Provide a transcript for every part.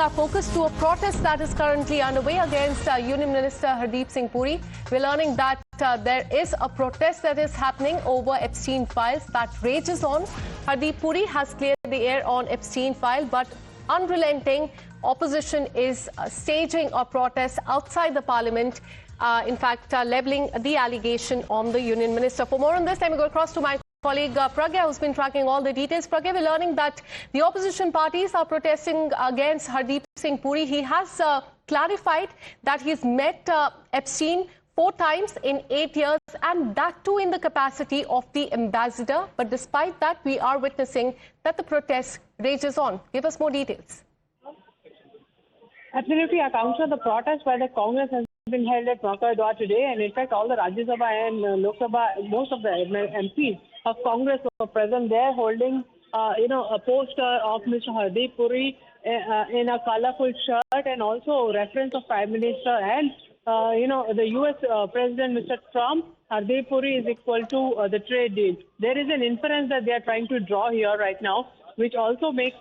our focus to a protest that is currently underway against Union Minister Hardeep Singh Puri. We're learning that there is a protest that is happening over Epstein files that rages on. Hardeep Puri has cleared the air on Epstein file, but unrelenting opposition is staging a protest outside the parliament, in fact, levelling the allegation on the Union Minister. For more on this, let me go across to my colleague Pragya, who's been tracking all the details. Pragya, we're learning that the opposition parties are protesting against Hardeep Singh Puri. He has clarified that he's met Epstein 4 times in 8 years, and that too in the capacity of the ambassador. But despite that, we are witnessing that the protest rages on. Give us more details. Absolutely. I counsel the protest by the Congress has been held at Makadwa today, and in fact all the Rajya Sabha and Lok Sabha, most of the MPs of Congress were present there holding a poster of Mr. Hardeep Puri in a colorful shirt, and also reference of Prime Minister and the US President Mr. Trump. Hardeep Puri is equal to the trade deal. There is an inference that they are trying to draw here right now, which also makes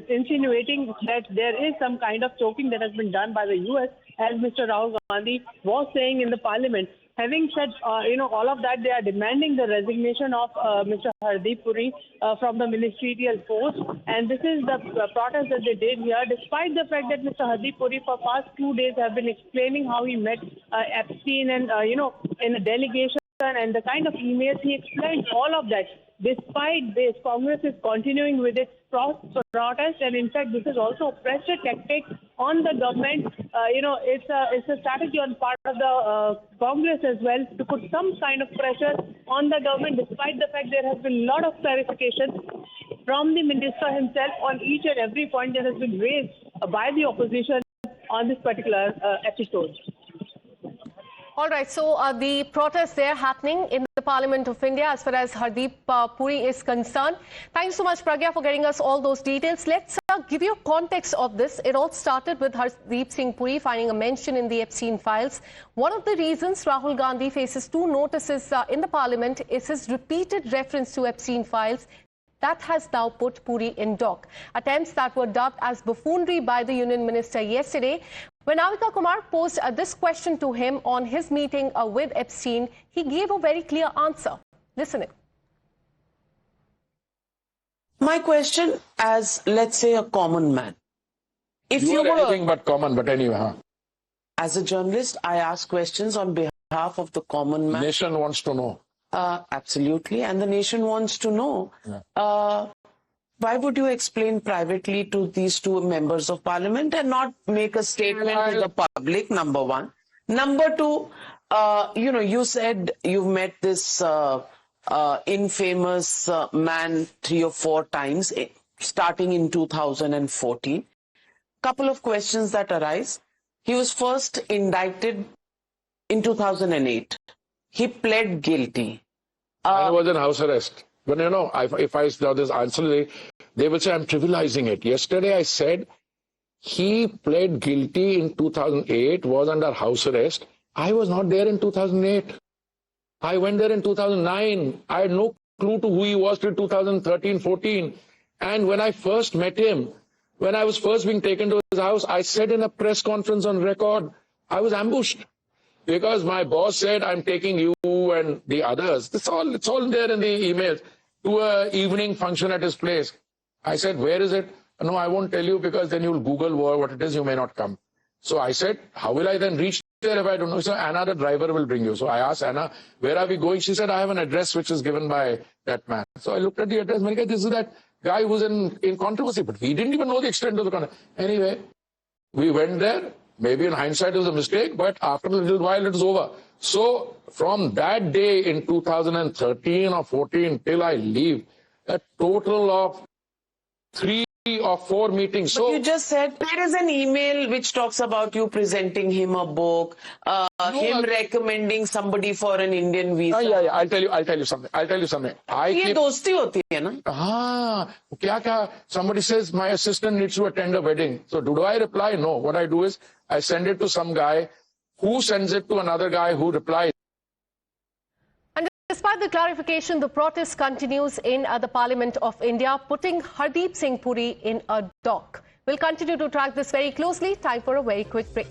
insinuating that there is some kind of choking that has been done by the US, as Mr. Rahul Gandhi was saying in the parliament. Having said, all of that, they are demanding the resignation of Mr. Hardeep Puri from the ministerial post. And this is the protest that they did here, despite the fact that Mr. Hardeep Puri for past 2 days have been explaining how he met Epstein and, in a delegation and the kind of emails he explained, all of that. Despite this, Congress is continuing with its protest, and in fact, this is also a pressure tactic on the government. It's a strategy on part of the Congress as well to put some kind of pressure on the government, despite the fact there has been a lot of clarification from the minister himself on each and every point that has been raised by the opposition on this particular episode. All right, so the protests there happening in the Parliament of India as far as Hardeep Puri is concerned. Thanks so much, Pragya, for getting us all those details. Let's give you a context of this. It all started with Hardeep Singh Puri finding a mention in the Epstein files. One of the reasons Rahul Gandhi faces 2 notices in the Parliament is his repeated reference to Epstein files. That has now put Puri in dock. Attempts that were dubbed as buffoonery by the Union Minister yesterday. When Avika Kumar posed this question to him on his meeting with Epstein, he gave a very clear answer. Listen in. My question as, let's say, a common man. If you were were anything but common, but anyway, As a journalist, I ask questions on behalf of the common man. Nation wants to know. Absolutely. And the nation wants to know. Why would you explain privately to these 2 members of parliament and not make a statement to the public, number 1? Number 2, you said you've met this infamous man 3 or 4 times, starting in 2014. Couple of questions that arise. He was first indicted in 2008. He pled guilty. I was in house arrest. But if I saw this answer, they will say I'm trivializing it. Yesterday I said he pled guilty in 2008, was under house arrest. I was not there in 2008. I went there in 2009. I had no clue to who he was till 2013-14. And when I first met him, when I was first being taken to his house, I said in a press conference on record, I was ambushed. Because my boss said, I'm taking you and the others. It's all there in the emails. To an evening function at his place. I said, where is it? No, I won't tell you because then you'll Google what it is, you may not come. So I said, how will I then reach there if I don't know? So Anna, the driver, will bring you. So I asked Anna, where are we going? She said, I have an address which is given by that man. So I looked at the address. This is that guy who's in controversy. But we didn't even know the extent of the controversy. Anyway, we went there. Maybe in hindsight it was a mistake, but after a little while it was over. So from that day in 2013 or 14 till I leave, a total of 3 or 4 meetings. But you just said there is an email which talks about you presenting him a book, recommending somebody for an Indian visa. Yeah. I'll tell you something. ये दोस्ती होती है ना? क्या? Somebody says my assistant needs to attend a wedding. So do I reply? No. What I do is I send it to some guy who sends it to another guy who replies. And despite the clarification, the protest continues in the Parliament of India, putting Hardeep Singh Puri in a dock. We'll continue to track this very closely. Time for a very quick break.